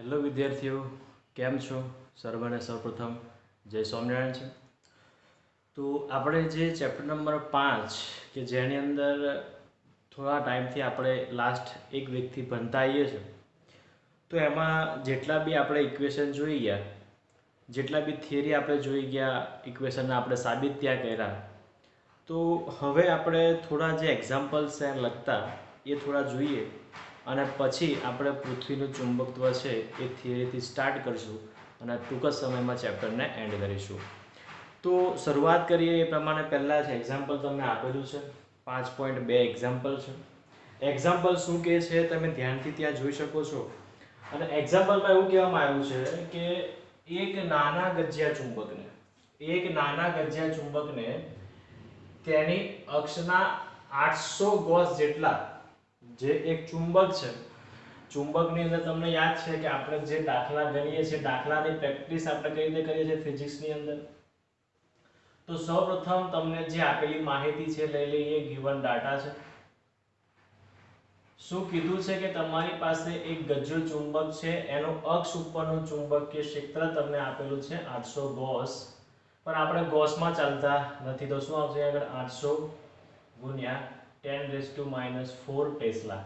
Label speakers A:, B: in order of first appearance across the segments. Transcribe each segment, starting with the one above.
A: Hello વિદ્યાર્થીઓ, કેમ છો? સર્વને સૌપ્રથમ જય સ્વામિનારાયણ છે. તો આપણે જે ચેપ્ટર નંબર 5 કે જેની અંદર થોડા ટાઈમથી આપણે લાસ્ટ એક વીકથી ભણતા આવીએ છીએ, તો એમાં જેટલા બી આપણે ઇક્વેશન જોઈ ગયા, જેટલા બી થિયરી આપણે જોઈ ગયા, ઇક્વેશનને આપણે સાબિત ત્યાં કર્યા, તો હવે આપણે થોડા જે એક્ઝામ્પલ્સ છે લગતા એ થોડા જોઈએ અને પછી આપણે પૃથ્વીનું ચુંબકત્વ છે એ થિયરીથી સ્ટાર્ટ કરીશું અને ટૂંક જ સમયમાં ચેપ્ટરને એન્ડ કરીશું. તો શરૂઆત કરીએ એ પ્રમાણે પહેલાં છે એક્ઝામ્પલ તમને આપેલું છે 5.2 એક્ઝામ્પલ છે. એક્ઝામ્પલ શું કહે છે તમે ધ્યાનથી ત્યાં જોઈ શકો છો. અને એક્ઝામ્પલમાં એવું કહેવામાં આવ્યું છે કે એક નાના ગજિયા ચુંબકને તેની અક્ષના 800 ગોસ જેટલા જે એક ચુંબક છે, ચુંબકની અંદર તમને યાદ છે કે આપણે જે દાખલા ગણીએ છીએ, દાખલાની પ્રેક્ટિસ આપણે કઈ રીતે કરીએ છીએ ફિઝિક્સની અંદર. તો સૌપ્રથમ તમને જે આપેલી માહિતી છે લઈ લઈએ. ગિવન ડાટા છે. શું કીધું છે કે તમારી પાસે એક ગજ્જો ચુંબક છે, એનું અક્ષ ઉપરનું ચુંબકીય ક્ષેત્ર તમને આપેલું છે 800 ગોસ, પણ આપણે ગોસમાં ચાલતા નથી તો શું આવશે આગળ 800 ગુણ્યા 10⁻⁻4 ટેસ્લા.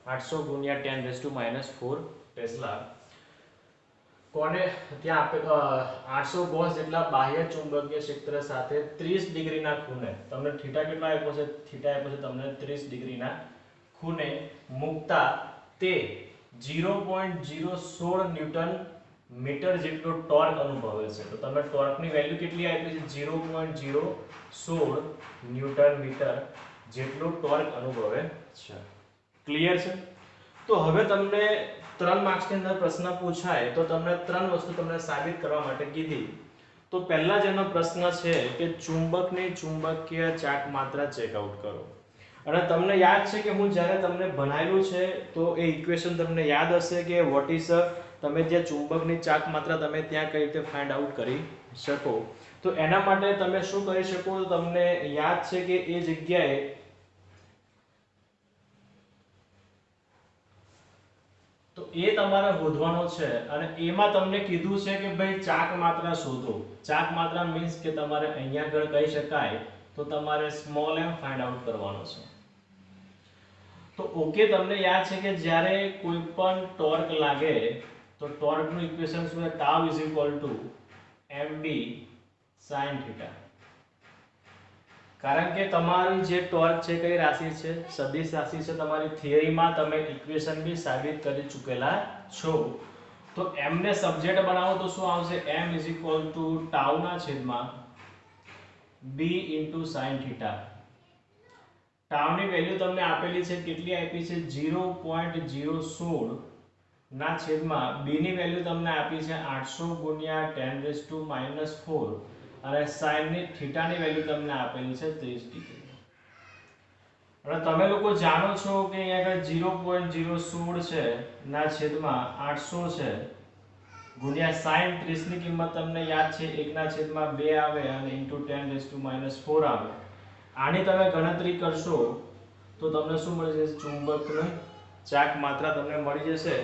A: 800 ગુણ્યા 10⁻⁻4 ટેસ્લા કોને ત્યાં આપે 800 ગોસ જેટલા બાહ્ય ચુંબકીય ક્ષેત્ર સાથે 30 ડિગ્રીના ખૂણે તમને થીટા કેટલા આપ્યો છે? થીટા આપ્યો છે તમને 30 ડિગ્રીના ખૂણે મૂકતા તે 0.016 ન્યૂટન મીટર જેટલો ટોર્ક અનુભવે છે. તો તમે ટોર્કની વેલ્યુ કેટલી આપી છે? 0.016 ન્યૂટન મીટર જેટલો ટોર્ક અનુભવે છે. ક્લિયર છે? તો હવે તમને 3 માર્ક્સની અંદર પ્રશ્ન પૂછાય તો તમને 3 વસ્તુ તમને સાબિત કરવા માટે કીધી. તો પહેલા જ એનો પ્રશ્ન છે કે ચુંબકની ચુંબકીય ચાક માત્રા ચેકઆઉટ કરો. અને તમને યાદ છે કે હું જ્યારે તમને ભણાવ્યું છે તો એ ઇક્વેશન તમને યાદ હશે કે વોટ ઇઝ તમે જે ચુંબકની ચાક માત્રા તમે ત્યાં કઈ રીતે ફાઇન્ડ આઉટ કરી શકો. તો એના માટે તમે શું કરી શકો? તો તમને યાદ છે કે એ જગ્યાએ તો એ તમારે શોધવાનો છે અને એમાં તમને કીધું છે કે ભાઈ ચાક માત્રા શોધો. ચાક માત્રા મીન્સ કે તમારે અહીંયા આગળ કહી શકાય તો તમારે સ્મોલ m ફાઇન્ડ આઉટ કરવાનો છે. તો ઓકે, તમને યાદ છે કે જ્યારે કોઈ પણ ટોર્ક લાગે તો ટોર્કનું ઇક્વેશન શું છે? tau mb sin θ. કારણ કે તમારી જે ટોર્ક છે કઈ રાશિ છે? સદિશ રાશિ છે. તમારી થિયરીમાં તમે ઇક્વેશન બી સાબિત કરી ચૂકેલા છો. તો m ને સબ્જેક્ટ બનાવો તો શું આવશે? m tau ના છેદમાં b sin θ. tau ની વેલ્યુ તમને આપેલી છે, કેટલી આપી છે? 0.016 ના છેદમાં b ની વેલ્યુ તમને આપી છે 800 ગુણ્યા 10⁻⁴ અને sin ની થીટા ની વેલ્યુ તમને આપેલી છે 30 ડિગ્રી. અને તમે લોકો જાણો છો કે અહીંયા આગળ 0.016 છે ના છેદમાં 800 છે ગુણ્યા sin 30 ની કિંમત તમને યાદ છે 1/2 આવે અને into 10⁻⁴ આવે. આની તમે ગણતરી કરશો તો તમને શું મળી જશે? ચુંબકની ચાક માત્રા તમને મળી જશે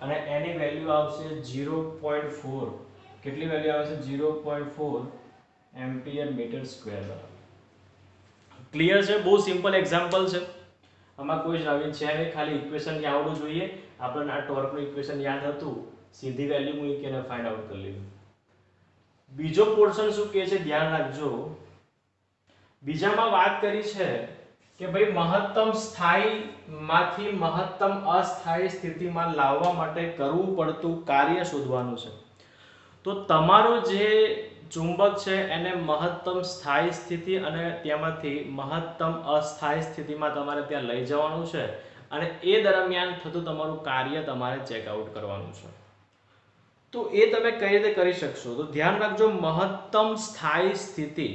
A: અને એની વેલ્યુ આવશે 0.4. કેટલી વેલ્યુ આવશે? 0.4 એમ્પિયર મીટર સ્ક્વેર બરાબર. ક્લિયર છે? બહુ સિમ્પલ એક્ઝામ્પલ છે. આમાં કોઈ જ નવીન છે નહીં, ખાલી ઇક્વેશન આવડવું જોઈએ. આપણને આ ટોર્કનું ઇક્વેશન યાદ હતું, સીધી વેલ્યુ મૂકી અને ફાઇન્ડ આઉટ કરી લીધું. બીજો પોર્શન શું કહે છે ધ્યાન રાખજો. બીજામાં વાત કરી છે કે ભાઈ મહત્તમ સ્થાયી માંથી મહત્તમ અસ્થાયી સ્થિતિમાં લાવવા માટે કરવું પડતું કાર્ય શોધવાનું છે. તો તમારું જે ચુંબક છે એને મહત્તમ સ્થાયી સ્થિતિ અને તેમાંથી મહત્તમ અસ્થાયી સ્થિતિમાં તમારે ત્યાં લઈ જવાનું છે અને એ દરમિયાન થતું તમારું કાર્ય તમારે ચેકઆઉટ કરવાનું છે. તો એ તમે કઈ રીતે કરી શકશો? તો ધ્યાન રાખજો, મહત્તમ સ્થાયી સ્થિતિ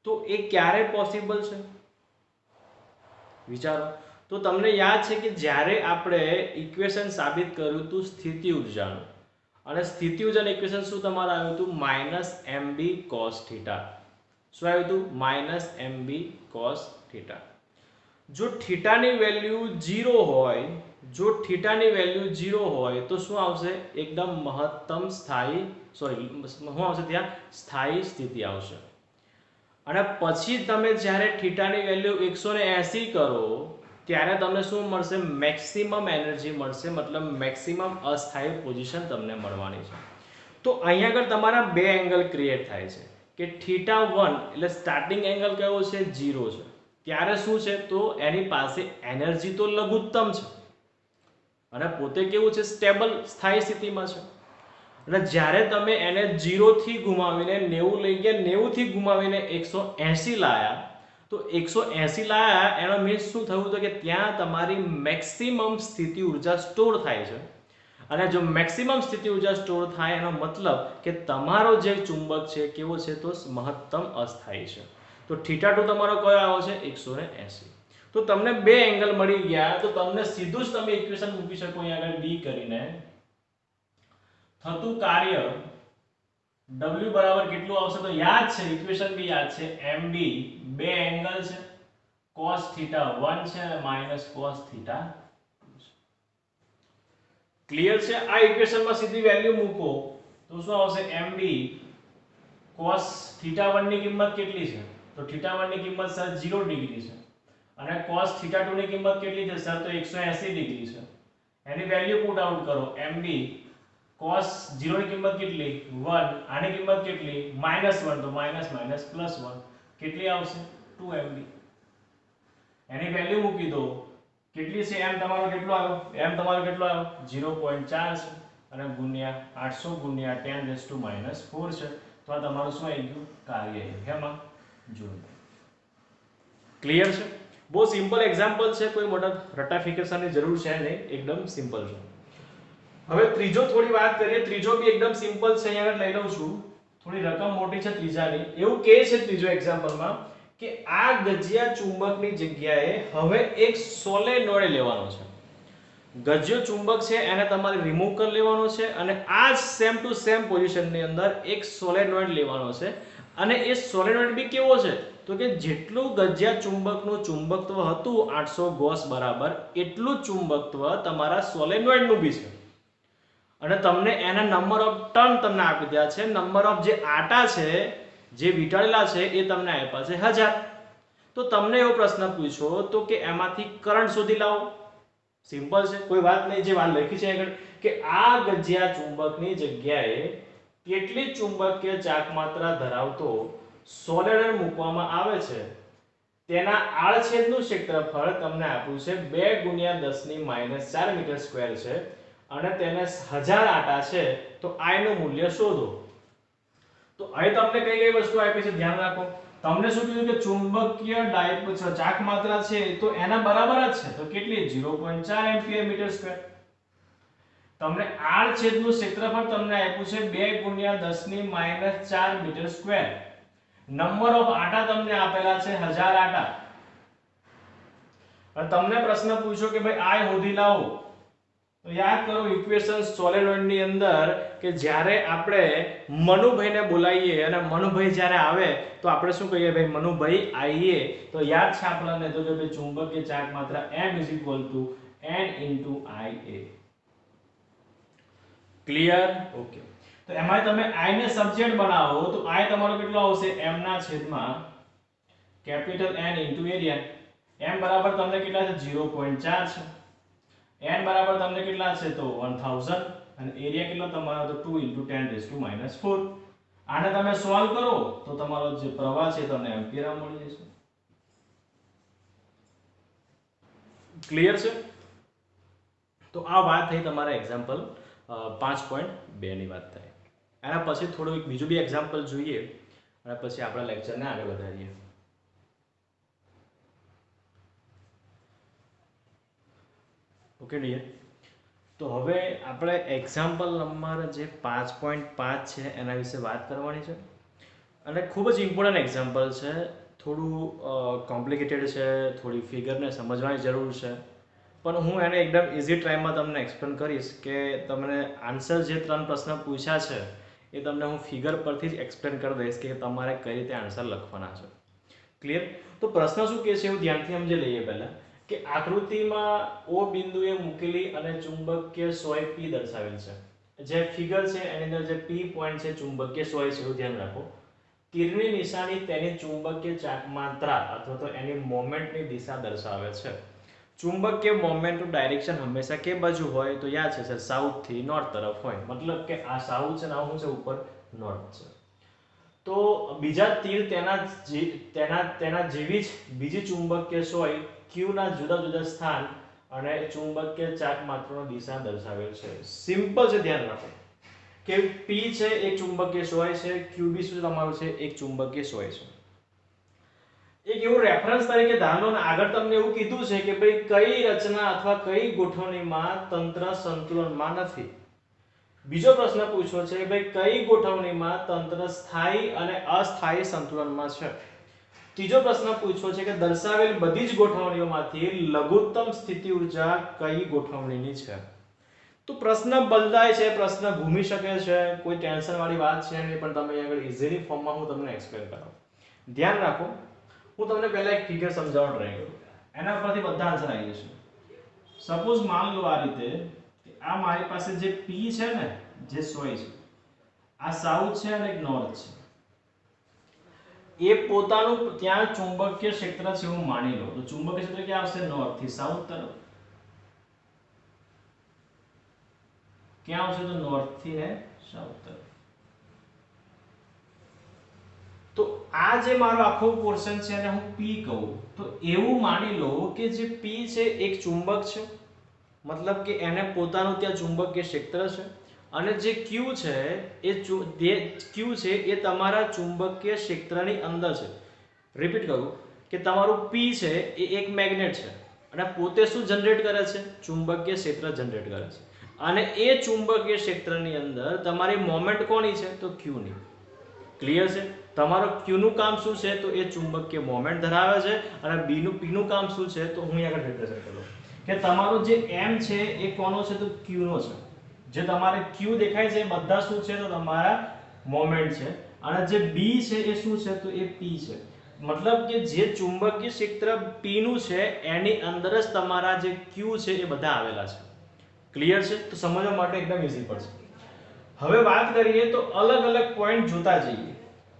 A: તો એ ક્યારે પોસિબલ છે વિચારો. તો તમને યાદ છે કે જ્યારે આપણે ઇક્વેશન સાબિત કર્યું હતું સ્થિતિ ઊર્જાનું, અને સ્થિતિ ઊર્જાનું ઇક્વેશન શું તમારે આવ્યું હતું? -mb cos θ. શું આવ્યું હતું? -mb cos θ. જો થીટાની વેલ્યુ 0 હોય, જો થીટાની વેલ્યુ 0 હોય તો શું આવશે? એકદમ મહત્તમ સ્થાયી શું આવશે? ત્યાં સ્થાયી સ્થિતિ આવશે. અને પછી તમે જ્યારે થીટાની વેલ્યુ 180 કરો ત્યારે તમને શું મળશે? મેક્સિમમ એનર્જી મળશે, મતલબ મેક્સિમમ અસ્થાયી પોઝિશન તમને મળવાની છે. તો અહીંયા આગળ તમારા બે એંગલ ક્રિએટ થાય છે કે θ1 એટલે સ્ટાર્ટિંગ એંગલ કયો છે? 0 છે. ત્યારે શું છે? તો એની પાસે એનર્જી તો લઘુત્તમ છે અને પોતે કેવું છે? સ્ટેબલ સ્થાયી સ્થિતિમાં છે. અને જ્યારે તમે એને 0 થી ગુમાવીને 90 લઈ ગયા, 90 થી ગુમાવીને 180 લાયા, તો 180 લાયા એનો મીન્સ શું થયું? તો કે ત્યાં તમારી મેક્સિમમ સ્થિતિ ઉર્જા સ્ટોર થાય છે. અને જો મેક્સિમમ સ્થિતિ ઉર્જા સ્ટોર થાય એનો મતલબ કે તમારો જે ચુંબક છે કેવો છે? તો મહત્તમ અસ્થાયી છે. તો θ2 તમારો કયો આવ્યો છે? 180. તો તમને બે એંગલ મળી ગયા. તો તમને સીધું જ તમે ઇક્વેશન મૂકી શકો અહીંયા આગળ ડી કરીને. થતું કાર્ય W બરાબર કેટલું આવશે? તો યાદ છે, ઇક્વેશન બી યાદ છે, MB બે એંગલ છે, cos θ1 છે અને માઈનસ cos θ2 છે. ક્લિયર છે? આ ઇક્વેશનમાં સીધી વેલ્યુ મૂકો તો શું આવશે? MB cos θ1 ની કિંમત કેટલી છે? તો θ1 ની કિંમત સર 0 ડિગ્રી છે અને cos θ2 ની કિંમત કેટલી છે સર? તો 180 ડિગ્રી છે. એની વેલ્યુ પુટ આઉટ કરો. MB cos 0 ની કિંમત કેટલી? 1. આની કિંમત કેટલી? -1. તો માઈનસ માઈનસ પ્લસ 1 કેટલી આવશે? 2 MB. એની વેલ્યુ મૂકી દો. કેટલી છે? m તમારો કેટલો આવ્યો? m તમારો કેટલો આવ્યો? 0.4 છે અને ગુણ્યા 800 ગુણ્યા 10⁻⁴ છે. તો આ તમારું શું આવી ગયું? કાર્ય. હેમાં જોયું. ક્લિયર છે? બહુ સિમ્પલ એક્ઝામ્પલ છે, કોઈ મોટા રટાફિકેશનની જરૂર છે નહીં, એકદમ સિમ્પલ છે. હવે ત્રીજો થોડી વાત કરીએ. ત્રીજો બી એકદમ સિમ્પલ છે, અહીંયા આગળ લઈ લઉં છું. થોડી રકમ મોટી છે ત્રીજાની. એવું કહે છે ત્રીજો એક્ઝામ્પલમાં કે આ ગજિયા ચુંબકની જગ્યાએ હવે એક સોલેનોઇડ લેવાનો છે. ગજિયો ચુંબક છે એને તમારે રિમૂવ કરી લેવાનો છે અને આ જ સેમ ટુ સેમ પોઝિશનની અંદર એક સોલેનોઇડ લેવાનો છે. અને એ સોલેનોઇડ બી કેવો છે? તો કે જેટલું ગજિયા ચુંબકનું ચુંબકત્વ હતું 800 ગોસ બરાબર, એટલું જ ચુંબકત્વ તમારા સોલેનોઇડનું બી છે. અને તમને એના નંબર ઓફ ટર્ન તમને આપી દીધા છે. નંબર ઓફ જે આટા છે, જે વીંટાળેલા છે એ તમને આપ્યા છે 1000. તો તમને એવો પ્રશ્ન પૂછ્યો તો કે એમાંથી કરંટ શોધી લાવો. સિમ્પલ છે, કોઈ વાત નહીં. જે વાત લખી છે આગળ કે આ ગજિયા ચુંબકની જગ્યાએ કેટલી ચુંબકીય ચાકમાત્રા ધરાવતો સોલેનોઇડ મૂકવામાં આવે છે તેના આડછેદનું ક્ષેત્રફળ તમને આપ્યું છે 2 × 10⁻⁴ મીટર સ્ક્વેર છે અને તેને 1000 આટા છે. તો I નું મૂલ્ય શોધો. તો અહીં તમને કઈ કઈ વસ્તુ આપી છે ધ્યાન રાખો. તમને શું કીધું કે ચુંબકીય ચાકમાત્રા છે તો એના બરાબર જ છે. તો કેટલી? 0.4 એમ્પિયર મીટર સ્ક્વેર. તમને આડછેદનું ક્ષેત્રફળ તમને આપ્યું છે 2 × 10⁻⁴ મીટર સ્ક્વેર. નંબર ઓફ આટા તમને આપેલા છે 1000 આટા. અને તમને પ્રશ્ન પૂછ્યો કે ભાઈ I શોધી લાવો. તો યાદ કરો ઇક્વેશન સોલેનોઇડની અંદર કે જ્યારે આપણે મનુભાઈને બોલાવીએ અને મનુભાઈ જ્યારે આવે તો આપણે શું કહીએ? ભાઈ મનુભાઈ આવીએ. તો યાદ છે આપણને તો કે ભાઈ ચુંબકીય ચાકમાત્રા M = N × IA. Clear? Okay. તો એમાં તમે I ને સબજેક્ટ બનાવો તો I તમારો કેટલો આવશે? M ના છેદમાં કેપિટલ N * એરિયા. M બરાબર તમને કેટલા છે? 0.4 છે. n બરાબર તમને કેટલા છે? તો 1000 અને એરિયા કેટલો તમારો? તો 2 × 10⁻⁴. આને તમે સોલ્વ કરો તો તમારો જે પ્રવાહ છે તમને એમ્પિયર મળી જશે. ક્લિયર છે? તો આ વાત થઈ તમારા એક્ઝામ્પલ 5.2 ની વાત થઈ. એના પછી થોડું એક બીજું બી એક્ઝામ્પલ જોઈએ અને પછી આપણા લેક્ચરને આગળ વધારીએ. Okay dear. તો હવે આપણે એક્ઝામ્પલ નંબર જે 5.5 છે એના વિશે વાત કરવાની છે અને ખૂબ જ ઇમ્પોર્ટન્ટ એક્ઝામ્પલ છે. થોડું કોમ્પ્લિકેટેડ છે, થોડી ફિગરને સમજવાની જરૂર છે, પણ હું એને એકદમ ઇઝી ટાઈમમાં તમને એક્સપ્લેન કરીશ કે તમને આન્સર જે 3 પ્રશ્ન પૂછ્યા છે એ તમને હું ફિગર પરથી જ એક્સપ્લેન કરી દઈશ કે તમારે કઈ રીતે આન્સર લખવાના છે. ક્લિયર? તો પ્રશ્ન શું કહે છે એવું ધ્યાનથી સમજી લઈએ. પહેલા કે આકૃતિમાં O બિંદુએ મૂકેલી અને ચુંબકીય સોય P દર્શાવેલ છે. જે ફિગર છે એની અંદર જે P પોઈન્ટ છે ચુંબકીય સોય છે એવું ધ્યાન રાખો. તીરની નિશાની તેની ચુંબકીય ચાકમાત્રા અથવા તો એની મોમેન્ટની દિશા દર્શાવે છે. ચુંબકીય મોમેન્ટનું ડાયરેક્શન હંમેશા કે બાજુ હોય તો યાદ છે સર સાઉથ થી નોર્થ તરફ હોય. મતલબ કે આ સાઉથ છે ને આ છે ઉપર નોર્થ છે. તો બીજા તીર તેના જેવી જ બીજી ચુંબકીય સોય Q ના જુદા જુદા સ્થાન અને ચુંબકીય ચાકમાત્રાનો દિશા દર્શાવેલ છે. સિમ્પલ છે, ધ્યાન રાખો કે P છે એક ચુંબકીય સોય છે, QB શું તમારું છે એક ચુંબકીય સોય છે. એક એવું રેફરન્સ તરીકે ધારો ને આગળ તમને એવું કીધું છે કે ભાઈ કઈ રચના અથવા કઈ ગોઠવણીમાં તંત્ર સંતુલનમાં નથી. બીજો પ્રશ્ન પૂછ્યો છે ભાઈ કઈ ગોઠવણીમાં તંત્ર સ્થાયી અને અસ્થાયી સંતુલનમાં છે. ત્રીજો પ્રશ્ન પૂછ્યો છે કે દર્શાવેલ બધી જ ગોઠવણીઓમાંથી લઘુત્તમ સ્થિતિ ઊર્જા કઈ ગોઠવણીની છે. તો પ્રશ્ન બદલાય છે, પ્રશ્ન ઘૂમી શકે છે, કોઈ ટેન્શન વાળી વાત છે નહીં, પણ તમે આગળ ઇઝીલી ફોર્મમાં હું તમને એક્સપ્લેન કરાવું. ધ્યાન રાખો, હું તમને પહેલા એક ફિગર સમજાવવાનો ટ્રાય કરું, એના પરથી બધા આન્સર આવી જશે. સપોઝ માન લો આ રીતે કે આ મારી પાસે જે P છે ને જે સોય છે, આ સાઉથ છે અને એક નોર્થ છે. એ પોતાનું ત્યાં ચુંબકીય ક્ષેત્ર છે એવું માની લો. તો ચુંબકીય ક્ષેત્ર ક્યાં આવશે? નોર્થ થી સાઉથ તરફ. ક્યાં આવશે? તો નોર્થ થી ને સાઉથ તરફ. તો આ જે મારો આખો પોર્શન છે એને હું P કહું. તો એવું માની લો કે જે P છે એક ચુંબક છે, મતલબ કે એને પોતાનું ત્યાં ચુંબકીય ક્ષેત્ર છે, અને જે Q છે એ તમારા ચુંબકીય ક્ષેત્રની અંદર છે. રિપીટ કરું કે તમારું P છે એ એક મેગ્નેટ છે અને પોતે શું જનરેટ કરે છે? ચુંબકીય ક્ષેત્ર જનરેટ કરે છે. અને એ ચુંબકીય ક્ષેત્રની અંદર તમારી મોમેન્ટ કોની છે? તો Q ની. ક્લિયર છે? તમારો Q નું કામ શું છે? તો એ ચુંબકીય મોમેન્ટ ધરાવે છે. અને P નું કામ શું છે? તો હું આગળ રિપ્રેઝન્ટ કરું કે તમારો જે M છે એ કોનો છે? તો Q નો છે. જે તમારે Q દેખાય છે એ બધા શું છે? તો તમારા મોમેન્ટ છે. અને જે B છે એ શું છે? તો એ P છે. મતલબ કે જે ચુંબકીય ક્ષેત્ર P નું છે એની અંદર જ તમારા જે Q છે એ બધા આવેલા છે. ક્લિયર છે? તો સમજવા માટે એકદમ ઈઝી પડશે. હવે વાત કરીએ તો અલગ અલગ પોઈન્ટ જોતા જઈએ.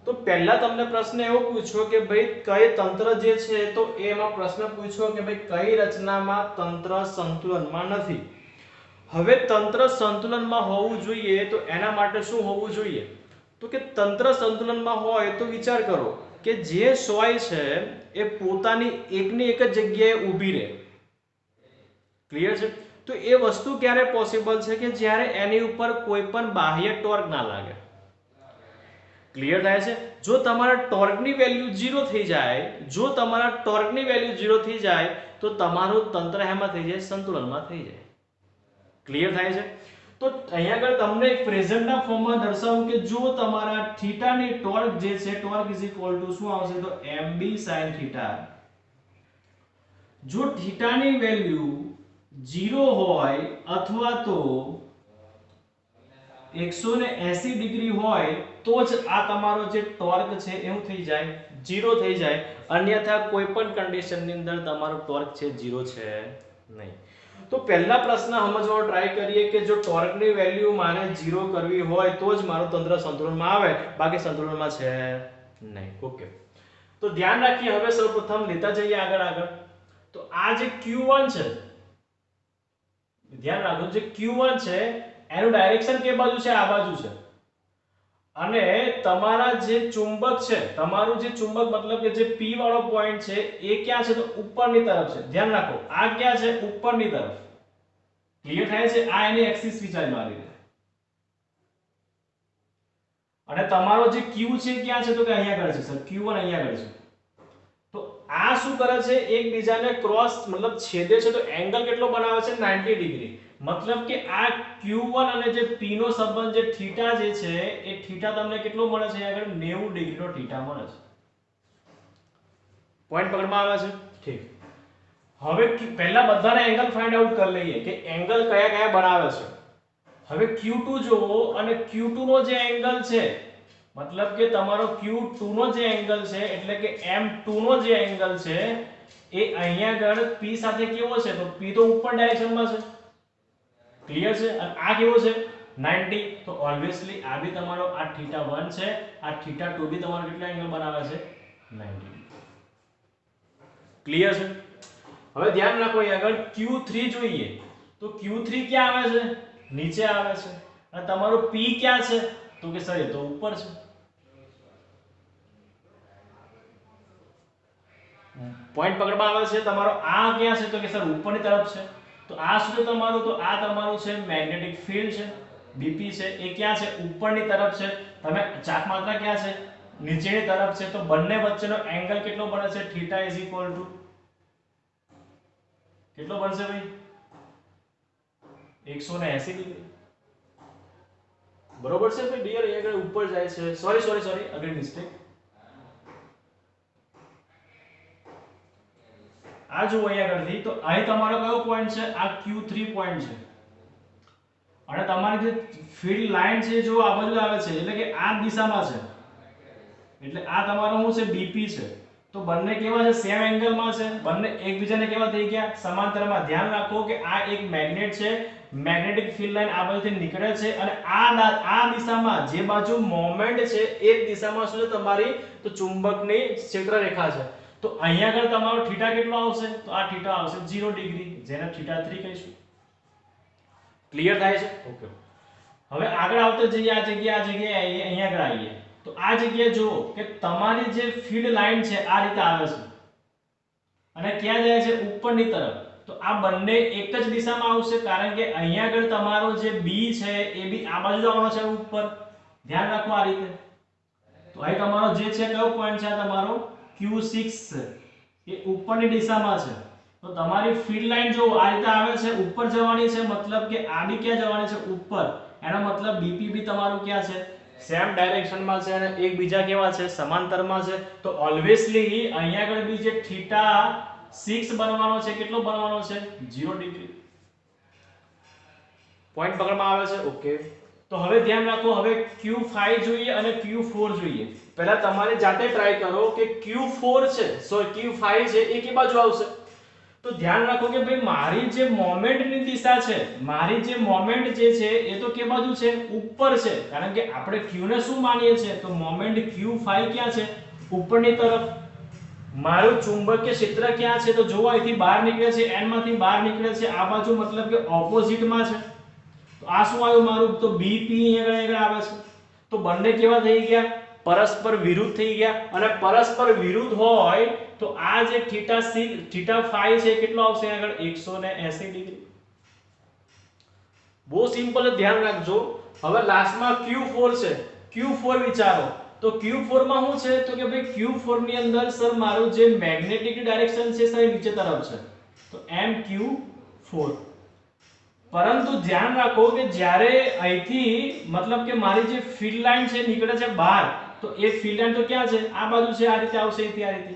A: તો પહેલા તમને પ્રશ્ન એવો પૂછ્યો કે ભાઈ કઈ તંત્ર જે છે, તો એમાં પ્રશ્ન પૂછ્યો કે ભાઈ કઈ રચનામાં તંત્ર સંતુલનમાં નથી. હવે તંત્ર સંતુલનમાં હોવું જોઈએ તો એના માટે શું હોવું જોઈએ? તો કે તંત્ર સંતુલનમાં હોય તો વિચાર કરો કે જે સોય છે એ પોતાની એકની એક જ જગ્યાએ ઊભી રહે. ક્લિયર છે? તો એ વસ્તુ ક્યારે પોસિબલ છે? કે જ્યારે એની ઉપર કોઈ પણ બાહ્ય ટોર્ક ના લાગે. ક્લિયર થાય છે? જો તમારા ટોર્કની વેલ્યુ 0 થઈ જાય, તો તમારું તંત્ર એમાં થઈ જાય? સંતુલનમાં થઈ જાય. ક્લિયર થાય છે? તો અહીંયા આગળ તમને એક પ્રેઝન્ટના ફોર્મમાં દર્શાવું કે જો તમારા થીટાની ટોર્ક જે છે, ટોર્ક શું આવશે? તો mb sin થીટા. જો થીટાની વેલ્યુ 0 હોય અથવા તો 180 ડિગ્રી હોય તો જ આ તમારો જે ટોર્ક છે એવું થઈ જાય? 0 થઈ જાય. અન્યથા કોઈ પણ કન્ડિશનની અંદર તમારો ટોર્ક છે 0 છે નહીં. તો પહેલા પ્રશ્ન સમજવાનો ટ્રાય કરીએ કે જો ટોર્કની વેલ્યુ મારે 0 કરવી હોય તો જ મારું તંત્ર સંતુલનમાં આવે, બાકી સંતુલનમાં છે નહીં. ઓકે, તો ધ્યાન રાખીએ. હવે સૌપ્રથમ લેતા જઈએ આગળ. તો આ જે Q1 છે, ધ્યાન રાખો, જે Q1 છે એનું ડાયરેક્શન કે બાજુ છે? આ બાજુ છે. અને તમારા જે ચુંબક છે, તમારું જે ચુંબક મતલબ કે જે P વાળો પોઈન્ટ છે એ ક્યાં છે? તો ઉપરની તરફ છે. ધ્યાન રાખો, આ ક્યાં છે? ઉપરની તરફ. ક્લિયર થાય છે? આ એની એક્સિસ વિચારી લો આ રીતે. અને તમારો જે Q છે ક્યાં છે? તો કે અહીંયા આગળ છે સર. Q1 અહીંયા આગળ છે. તો આ શું કરે છે? એકબીજાને ક્રોસ મતલબ છેદે છે. તો એંગલ કેટલો બનાવે છે? 90 ડિગ્રી. મતલબ કે આ Q1 અને જે P નો સંબંધ જે થીટા જે છે એ થીટા તમને કેટલો મળે છે? આગળ 90 ડિગ્રીનો થીટા મળે છે. પોઈન્ટ પકડમાં આવે છે? ઠીક. હવે પહેલા બધાના એંગલ ફાઇન્ડ આઉટ કરી લઈએ કે એંગલ કયા કયા બનાવે છે. હવે Q2 જોવો અને Q2 નો જે એંગલ છે, મતલબ કે તમારો Q2 નો જે એંગલ છે એટલે કે M2 નો જે એંગલ છે એ અહીંયા આગળ p સાથે કેવો છે? તો p તો ઉપર ડાયરેક્શનમાં છે, ક્લિયર છે, અને આ કેવો છે 90, તો ઓબ્વિયસલી આ બી તમારો આ θ1 છે, આ θ2 બી તમારો કેટલો એંગલ બનાવે છે 90, ક્લિયર છે. હવે ધ્યાન રાખો અહીં આગળ q3 જોઈએ તો q3 ક્યાં આવે છે? નીચે આવે છે, અને તમારો p ક્યાં છે? તો કે સર એ તો ઉપર છે. પોઈન્ટ પકડવામાં આવે છે. તમારો આ ક્યાં છે? તો કે સર ઉપરની તરફ છે. તો આ શું છે તમારું? તો આ તમારું છે મેગ્નેટિક ફીલ્ડ છે, BP છે, એ ક્યાં છે? ઉપરની તરફ છે. તમે ચાક માત્રા ક્યાં છે? નીચેની તરફ છે. તો બંને વચ્ચેનો એંગલ કેટલો બને છે? θ કેટલો બનશે ભાઈ? 180 ડિગ્રી. બરોબર છે ભાઈ ડિયર? એ આગળ ઉપર જાય છે. Sorry again mistake. આ જો અહીંયા આગળથી તો અહીં તમારો કયો પોઈન્ટ છે? આ Q3 પોઈન્ટ છે, અને તમારી જે ફીલ્ડ લાઈન છે જો આ બાજુ આવે છે, એટલે કે આ દિશામાં છે, એટલે આ તમારો શું છે? BP છે. તો બંને કેવા છે? સેમ એંગલમાં છે, બંને એકબીજાને કેવા થઈ ગયા? સમાંતરમાં. ધ્યાન રાખો કે આ એક મેગ્નેટ છે, મેગ્નેટિક ફીલ્ડ લાઈન આ બાજુથી નીકળે છે, અને આ દિશામાં જે બાજુ મોમેન્ટ છે એ જ દિશામાં શું છે તમારી? તો ચુંબકની ક્ષેત્ર રેખા છે. તો અહીંયા આગળ તમારો θ કેટલો આવશે? તો આ θ આવશે 0 ડિગ્રી, જેને θ3 કહીશું. ક્લિયર થાય છે? ઓકે. હવે આગળ આવતા જઈએ, આ જગ્યાએ અહીંયા આગળ આવીએ તો આ જગ્યાએ જુઓ કે તમારી જે ફીલ્ડ લાઈન છે આ રીતે આવે છે, અને ક્યાં જાય છે? ઉપરની તરફ. તો આ બંને એક જ દિશામાં આવશે, કારણ કે અહીંયા આગળ તમારો જે B છે એ બી આ બાજુ જ આવવાનો છે, ઉપર. ધ્યાન રાખો આ રીતે. તો અહીં તમારો જે છે કયો પોઈન્ટ છે? આ તમારો Q6 છે, એ ઉપરની દિશામાં છે. તો તમારી ફીલ્ડ લાઈન જો આ રીતે આવે છે, ઉપર જવાની છે, મતલબ કે આ બી ક્યાં જવાની છે? ઉપર. એનો મતલબ BP બી તમારું ક્યાં છે? સેમ ડાયરેક્શનમાં છે, અને એકબીજા કેવા છે? સમાંતરમાં છે. તો ઓબ્વિયસલી અહીંયા આગળ બી જે θ6 બનવાનો છે, કેટલો બનવાનો છે? 0 ડિગ્રી. પોઈન્ટ પકડવામાં આવે છે? ઓકે. તો હવે ધ્યાન રાખો, હવે Q5 જોઈએ અને Q4 જોઈએ. પહેલા તમારે જાતે ટ્રાય કરો કે Q4 છે, Q5 છે, એ કે બાજુ આવશે? તો ધ્યાન રાખો કે ભાઈ મારી જે મોમેન્ટની દિશા છે, મારી જે મોમેન્ટ જે છે એ તો કે બાજુ છે? ઉપર છે, કારણ કે આપણે Q ને શું માનીએ છીએ? તો મોમેન્ટ Q5 ક્યાં છે? ઉપરની તરફ. મારું ચુંબકીય ક્ષેત્ર ક્યાં છે? તો જો અહીંથી બહાર નીકળે છે, n માંથી બહાર નીકળે છે આ બાજુ, મતલબ કે ઓપોઝિટમાં છે. તો આ શું આવ્યું મારું? તો BP અહીંયા આગળ આવે છે. તો બંને કેવા થઈ ગયા? પરસ્પર વિરુદ્ધ થઈ ગયા. અને પરસ્પર વિરુદ્ધ હોય તો આ જે θ5 છે કેટલો આવશે આગળ? 180 ડિગ્રી. બહુ સિમ્પલ છે, ધ્યાન રાખજો. હવે લાસ્ટમાં Q4 છે. Q4 વિચારો. તો Q4 માં શું છે? તો કે ભાઈ Q4 ની અંદર સર મારું જે મેગ્નેટિક ડાયરેક્શન છે સર નીચે તરફ છે, તો MQ4. પરંતુ ધ્યાન રાખો કે જ્યારે અહીંથી મતલબ કે મારી જે ફીલ્ડ લાઈન છે નીકળે છે બહાર, તો એ ફીલ્ડ લાઈન તો ક્યાં છે? આ બાજુ છે, આ રીતે આવશે, અહીંથી આ રીતે.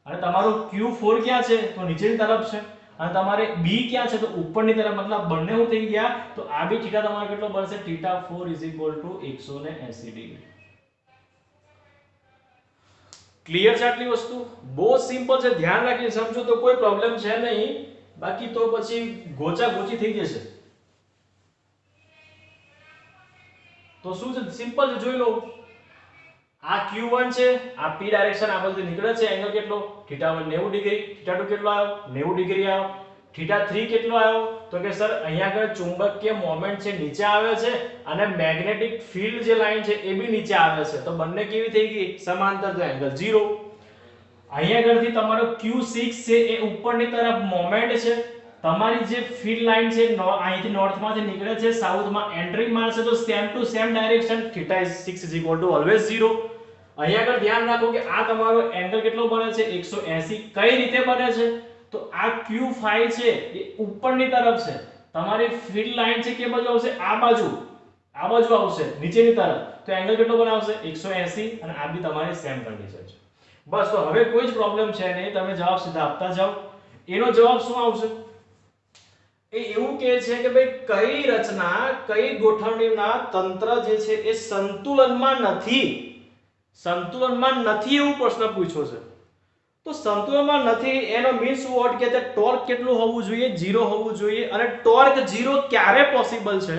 A: અને તમારું Q4 ક્યાં છે? તો નીચેની તરફ છે, અને તમારે B ક્યાં છે? તો ઉપરની તરફ. મતલબ બંને હું થઈ ગયા. તો આ બી θ તમારો કેટલો બનશે? θ4 180 ડિગ્રી. ક્લિયર છે આટલી વસ્તુ? બહુ સિમ્પલ છે, ધ્યાન રાખીને સમજો તો કોઈ પ્રોબ્લેમ છે નહીં, બાકી તો પછી ગોચા ગોચી થઈ જશે. તો શું છે? સિમ્પલ છે, જોઈ લો. આ Q1 છે, આ P ડાયરેક્શન આ બાજુ નીકળે છે, એંગલ કેટલો? θ1 90 ડિગ્રી, θ2 કેટલો આવ્યો? 90 ડિગ્રી આવ્યો. θ3 કેટલો આવ્યો? તો કે સર અહીંયા આગળ ચુંબકીય મોમેન્ટ છે નીચે આવે છે, અને મેગ્નેટિક ફીલ્ડ જે લાઈન છે એ બી નીચે આવે છે. તો બંને કેવી થઈ ગઈ? સમાંતર. તો એંગલ 0. અહીંયા આગળથી તમારો Q6 છે એ ઉપરની તરફ મોમેન્ટ છે. તમારી જે ફીલ્ડ લાઈન છે અહીંથી નોર્થમાંથી નીકળે છે, સાઉથમાં એન્ટ્રી મારશે, તો same to same direction. θ6 always 0. અહીંયા આગળ ધ્યાન રાખો કે આ તમારો એંગલ કેટલો બને છે? 180. કઈ રીતે બને છે? તો આ Q5 છે એ ઉપરની તરફ છે, તમારી ફીલ્ડ લાઈન છે કે બાજુ આવશે? આ બાજુ આવશે, નીચેની તરફ. તો એંગલ કેટલો બનાવશે? 180. અને આ બી તમારી સેમ કન્ડિશન છે. બસ. તો હવે કોઈ જ પ્રોબ્લેમ છે નહીં, તમે જવાબ સીધા આપતા જાઓ. એનો જવાબ શું આવશે? એ એવું કહે છે કે ભાઈ કઈ રચના, કઈ ગોઠવણીના તંત્ર જે છે એ સંતુલનમાં નથી એવું પ્રશ્ન પૂછ્યો છે. તો સંતુલનમાં નથી એનો મીન્સ વોટ કે તે ટોર્ક કેટલું હોવું જોઈએ? 0 હોવું જોઈએ. અને ટોર્ક 0 ક્યારે પોસિબલ છે?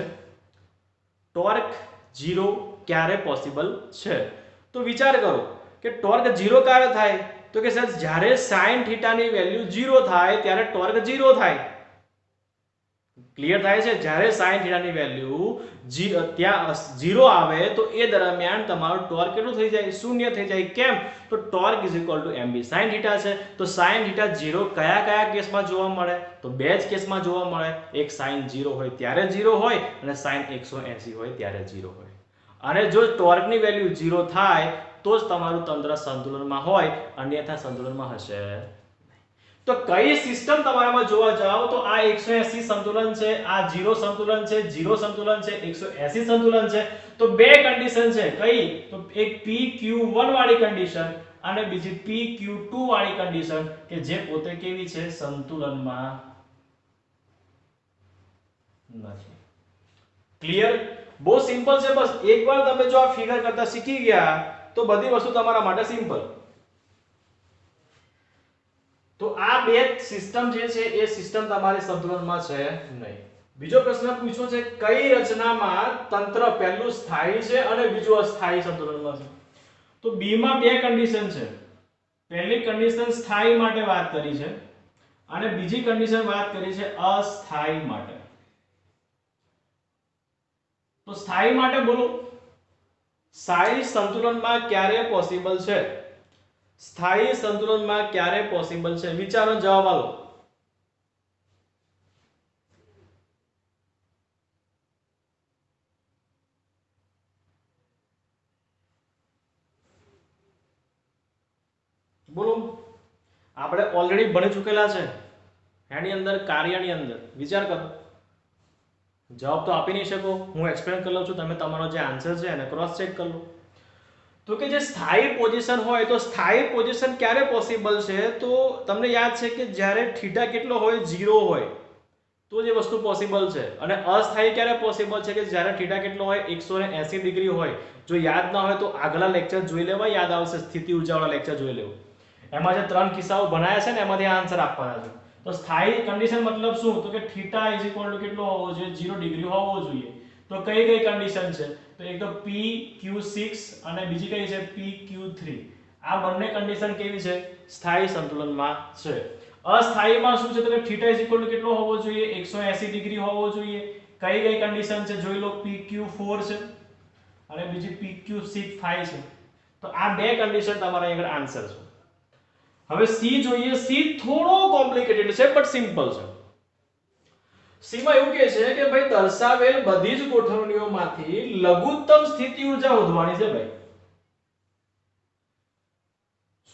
A: ટોર્ક 0 ક્યારે પોસિબલ છે? તો વિચાર કરો કે ટોર્ક 0 ક્યારે થાય? તો કે સર જ્યારે sin θ ની વેલ્યુ 0 થાય ત્યારે ટોર્ક 0 થાય. ક્લિયર થાય છે? જ્યારે sin θ ની વેલ્યુ ત્યાં 0 આવે તો એ દરમિયાન તમારું ટોર્ક કેટલું થઈ જાય? શૂન્ય થઈ જાય. કેમ? તો ટોર્ક mb sin θ છે. તો sin θ 0 કયા કેસમાં જોવા મળે? તો બે જ કેસમાં જોવા મળે. એક sin 0 હોય ત્યારે 0 હોય અને sin 180 હોય ત્યારે 0 હોય. અને જો ટોર્કની વેલ્યુ 0 થાય તો જ તમારું તંત્ર સંતુલનમાં હોય, અન્યથા સંતુલનમાં હશે. તો કઈ સિસ્ટમ તમારામાં જોવા જાવ તો આ 180 સંતુલન છે, આ 0 સંતુલન છે, 0 સંતુલન છે, 180 સંતુલન છે. તો બે કન્ડિશન છે. કઈ? તો એક PQ1 વાળી કન્ડિશન અને બીજી PQ2 વાળી કન્ડિશન કે જે પોતે કેવી છે? સંતુલનમાં નથી. ક્લિયર? બહુ સિમ્પલ છે. બસ એકવાર તમે જો આ ફિગર કરતા શીખી ગયા તો બધી વસ્તુ તમારા માટે સિમ્પલ. તો આ બે સિસ્ટમ જે છે એ સિસ્ટમ તમારી સંતુલનમાં છે નહીં. બીજો પ્રશ્ન પૂછ્યો છે કઈ રચનામાં તંત્ર પહેલું સ્થાયી છે અને બીજું અસ્થાયી સંતુલનમાં છે? તો બી માં બે કન્ડિશન છે. પહેલી કન્ડિશન સ્થાયી માટે વાત કરી છે અને બીજી કન્ડિશન વાત કરી છે અસ્થાયી માટે. તો સ્થાયી માટે બોલો, સ્થાયી સંતુલનમાં ક્યારે પોસિબલ છે? સ્થાયી સંતુલનમાં ક્યારે પોસિબલ છે? વિચારો, જવાબ આલો. બોલો. આપણે ઓલરેડી ભણી ચૂકેલા છે એની અંદર, કાર્યની અંદર. વિચાર કરો. જવાબ તો આપી નહીં શકો, હું એક્સપ્લેન કરી લઉં છું, તમે તમારો જે આન્સર છે એને ક્રોસ ચેક કરી લો. તો કે જે સ્થાયી પોઝિશન હોય તો સ્થાયી પોઝિશન ક્યારે પોસિબલ છે? તો તમને યાદ છે કે જ્યારે થીટા કેટલો હોય? 0 હોય તો જે વસ્તુ પોસિબલ છે. અને અસ્થાયી ક્યારે પોસિબલ છે? કે જ્યારે થીટા કેટલો હોય? 180 ડિગ્રી હોય. જો યાદ ના હોય તો આગલા લેક્ચર જોઈ લેવા, યાદ આવશે. સ્થિતિ ઊર્જાવાળા લેક્ચર જોઈ લેવું. એમાં જે 3 કિસ્સાઓ ભણાયા છે ને એમાંથી આન્સર આપવાના છે. તો સ્થાયી કન્ડિશન મતલબ શું? તો કે થીટા કેટલો હોવો જોઈએ? 0 ડિગ્રી હોવો જોઈએ. તો કઈ કન્ડિશન છે? તો એક તો PQ6 અને બીજી કઈ છે? PQ3. આ બંને કન્ડિશન કેવી છે? સ્થાયી સંતુલનમાં છે. અસ્થાયીમાં શું છે? તો કે થીટા કેટલો હોવો જોઈએ? 180 ડિગ્રી હોવો જોઈએ. કઈ કન્ડિશન છે? જોઈ લો. PQ4 છે અને બીજી PQ5 છે. તો આ બે કન્ડિશન તમારા આગળ આન્સર છે. હવે સી જોઈએ. સી થોડો કોમ્પ્લિકેટેડ છે બટ સિમ્પલ છે. સી માં એવું કહે છે કે ભાઈ દર્શાવેલ બધી જ ગોઠવણીઓમાંથી લઘુત્તમ સ્થિતિ ઊર્જા શોધવાની છે. ભાઈ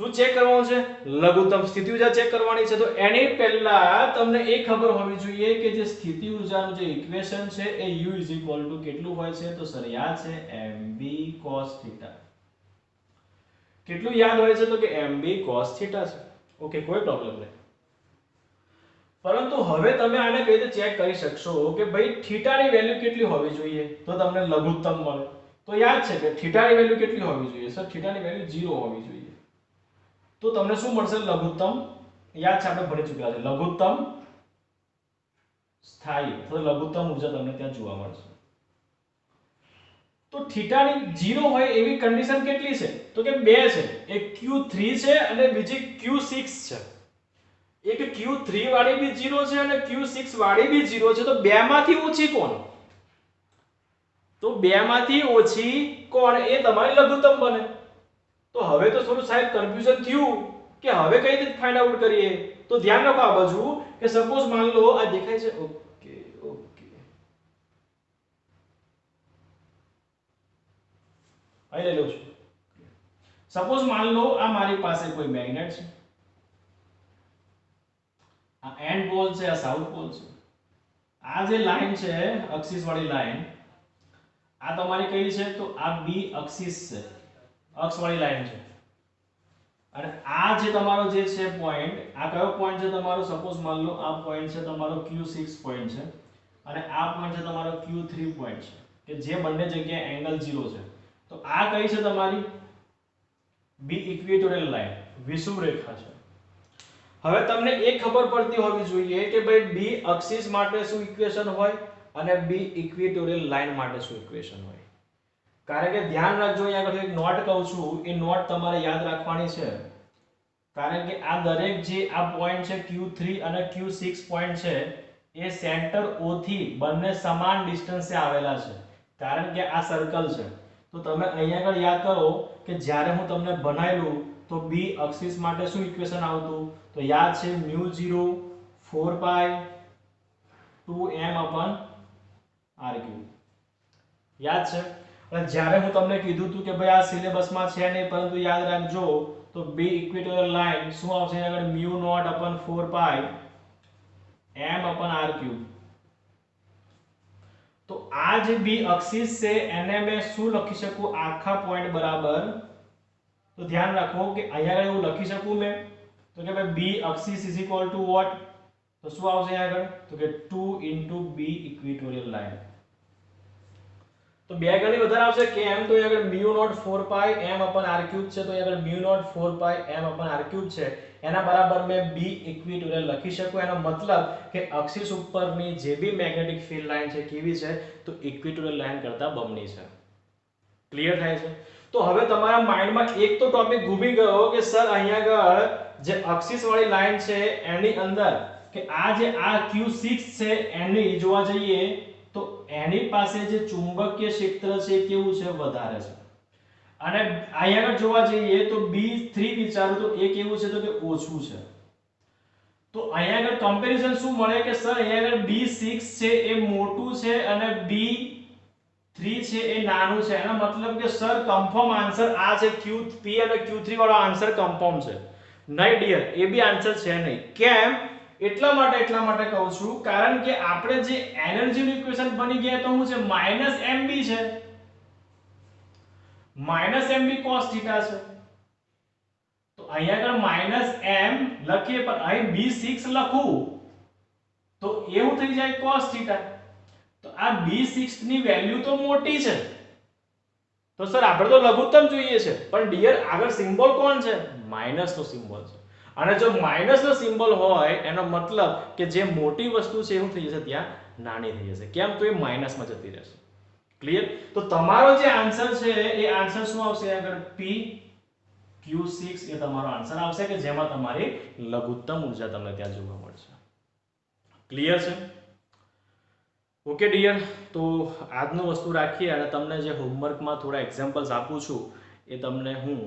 A: શું ચેક કરવાનું છે? લઘુત્તમ સ્થિતિ ઊર્જા ચેક કરવાની છે. તો એની પહેલા તમને એ ખબર હોવી જોઈએ કે જે સ્થિતિ ઊર્જાનું જે ઇક્વેશન છે એ U કેટલું હોય છે? તો સર યાદ છે mb cos θ. કેટલું યાદ હોય છે? તો કે mb cos θ છે. ઓકે, કોઈ પ્રોબ્લેમ નહીં. પરંતુ હવે તમે આને કઈ રીતે ચેક કરી શકશો કે ભાઈ થીટાની વેલ્યુ કેટલી હોવી જોઈએ તો તમને લઘુત્તમ મળે? તો યાદ છે કે થીટાની વેલ્યુ કેટલી હોવી જોઈએ? સર થીટાની વેલ્યુ 0 હોવી જોઈએ. તો તમને શું મળશે? લઘુત્તમ. યાદ છે, આપણે ભણી ચૂક્યા છે. લઘુત્તમ સ્થાયી તો લઘુત્તમ ઊર્જા તમને ત્યાં જોવા મળશે. તો થીટાની 0 હોય એવી કન્ડિશન કેટલી છે? તો કે બે છે. એક Q3 છે અને બીજી Q6 છે. એક Q3 વાળી બી 0 છે અને Q6 વાળી બી 0 છે. તો બે માંથી ઓછી કોણ? તો બે માંથી ઓછી કોણ એ તમારી લઘુત્તમ બને. તો હવે તો થોડું સાહેબ કન્ફ્યુઝન થયું કે હવે કઈ રીતે ફાઇન્ડ આઉટ કરીએ? તો ધ્યાન રાખો આ બાજુ કે સપોઝ માન લો આ દેખાય છે. ઓકે ઓકે, અહીં લઈ લઉં છું. સપોઝ માન લો આ મારી પાસે કોઈ મેગ્નેટ છે. આ એન્ડ પોલ છે, આ સાઉથ પોલ છે. આ જે લાઈન છે અક્ષિસ વાળી લાઈન, આ તમારી કઈ છે? તો આ બી અક્ષિસ છે, અક્ષ વાળી લાઈન છે. અને આ જે તમારો જે છે પોઈન્ટ, આ કયો પોઈન્ટ છે તમારો? સપોઝ માન લો આ પોઈન્ટ છે તમારો Q6 પોઈન્ટ છે અને આ પોઈન્ટ છે તમારો Q3 પોઈન્ટ છે કે જે બંને જગ્યાએ એંગલ 0 છે. તો આ કઈ છે તમારી? બી ઇક્વેટોરિયલ લાઈન, વિષુવરેખા છે. હવે તમને એ ખબર પડતી હોવી જોઈએ કે ભાઈ બી અક્ષિસ માટે શું ઇક્વેશન હોય અને બી ઇક્વેટોરિયલ લાઈન માટે શું ઇક્વેશન હોય. કારણ કે ધ્યાન રાખજો, અહીંયા આગળ એક નોટ કહું છું, એ નોટ તમારે યાદ રાખવાની છે. કારણ કે આ દરેક જે આ પોઈન્ટ છે Q3 અને Q6 પોઈન્ટ છે એ સેન્ટર O થી બંને સમાન ડિસ્ટન્સે આવેલા છે. કારણ કે આ સર્કલ છે. તો તમે અહીંયા આગળ યાદ કરો કે જ્યારે હું તમને બનાવેલું તો બી એક્સિસ માટે શું ઇક્વેશન આવતું, તો યાદ છે μ0 4 પાઈ 2m/r3. યાદ છે. અને જ્યારે હું તમને કીધું હતું કે ભાઈ આ સિલેબસમાં છે નહીં, પરંતુ યાદ રાખજો તો બી ઇક્વેટોરિયલ લાઈન શું આવશે આગળ μ0/4 પાઈ m/r3. તો આ જે બી એક્સિસ છે એને મેં શું લખી શકું આખા પોઈન્ટ બરાબર, તો ધ્યાન રાખો કે અહીંયા આગળ એવું લખી શકું મેં તો કે ભાઈ B axis is equal to what, તો શું આવશે આગળ તો કે 2 * બી ઇક્વેટોરિયલ લાઈન. તો બે ગણી વધારે આવશે કેમ, તો અહીંયા આગળ μ0 4 પાઈ m/r3 છે, તો અહીંયા આગળ μ0 4 પાઈ m/r3 છે એના બરાબર મેં બી ઇક્વેટોરિયલ લખી શકું. એનો મતલબ કે એક્સિસ ઉપરની જે બી મેગ્નેટિક ફીલ્ડ લાઈન છે કેવી છે, તો ઇક્વેટોરિયલ લાઈન કરતા બમણી છે. ક્લિયર થાય છે. તો હવે તમારા માઇન્ડમાં એક તો ટોપિક ઘૂમી ગયો કે સર અહીંયા આગળ જે એક્સિસ વાળી લાઈન છે એની અંદર કે આ જે આ Q6 છે એની જોવા જઈએ તો એની પાસે જે ચુંબકીય ક્ષેત્ર છે કેવું છે, વધારે છે. અને અહીંયા આગળ જોવા જઈએ તો B3 વિચારું તો એ કેવું છે તો કે ઓછું છે. તો અહીંયા આગળ કમ્પેરિઝન શું મળે કે સર અહીંયા આગળ B6 છે એ મોટું છે અને B3 છે એ નાનું છે. એનો મતલબ કે સર કન્ફર્મ આન્સર આ છે Q3 અને Q3 વાળો આન્સર કન્ફર્મ છે. નહીં ડિયર, એ બી આન્સર છે નહીં. કેમ? એટલા માટે કહું છું કારણ કે આપણે જે એનર્જીનું ઇક્વેશન બની ગયા તો શું છે -mb છે, -mb cos થીટા છે. તો અહીંયા આગળ -m લખીએ પણ અહીં b6 લખું તો એવું થઈ જાય cos થીટા. તો આ b6 ની વેલ્યુ તો મોટી છે, તો સર આપણે તો લઘુત્તમ જોઈએ છે, પણ ડિયર આગળ સિમ્બોલ કોણ છે, માઈનસ નો સિમ્બોલ છે. અને જો માઈનસ નો સિમ્બોલ હોય એનો મતલબ કે જે મોટી વસ્તુ છે એવું થઈ જશે ત્યાં નાની થઈ જશે. કેમ? તો એ માઈનસમાં જતી રહેશે. ક્લિયર? તો તમારો જે આન્સર છે એ આન્સર શું આવશે આગળ P Q6 એ તમારો આન્સર આવશે કે જેમાં તમારી લઘુત્તમ ઊર્જા તમને ત્યાં જોવા મળશે. ક્લિયર છે? ઓકે ડિયર, તો આજનું વસ્તુ રાખીએ અને તમને જે હોમવર્કમાં થોડા એક્ઝામ્પલ્સ આપું છું એ તમને હું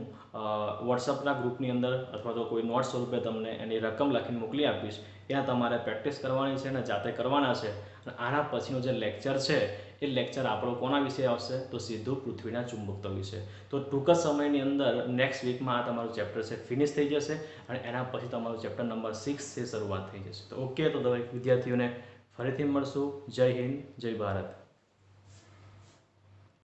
A: વોટ્સઅપના ગ્રુપની અંદર અથવા તો કોઈ નોટ સ્વરૂપે તમને એની રકમ લખીને મોકલી આપીશ. ત્યાં તમારે પ્રેક્ટિસ કરવાની છે અને જાતે કરવાના છે. અને આના પછીનો જે લેક્ચર છે એ લેક્ચર આપણો કોના વિશે આવશે, તો સીધું પૃથ્વીના ચુંબકત્વ વિશે. તો ટૂંક જ સમયની અંદર નેક્સ્ટ વીકમાં આ તમારું ચેપ્ટર છે ફિનિશ થઈ જશે અને એના પછી તમારું ચેપ્ટર નંબર 6 છે શરૂઆત થઈ જશે. તો ઓકે, તો દરેક વિદ્યાર્થીઓને ફરીથી મળશું. જય હિન્દ, જય ભારત.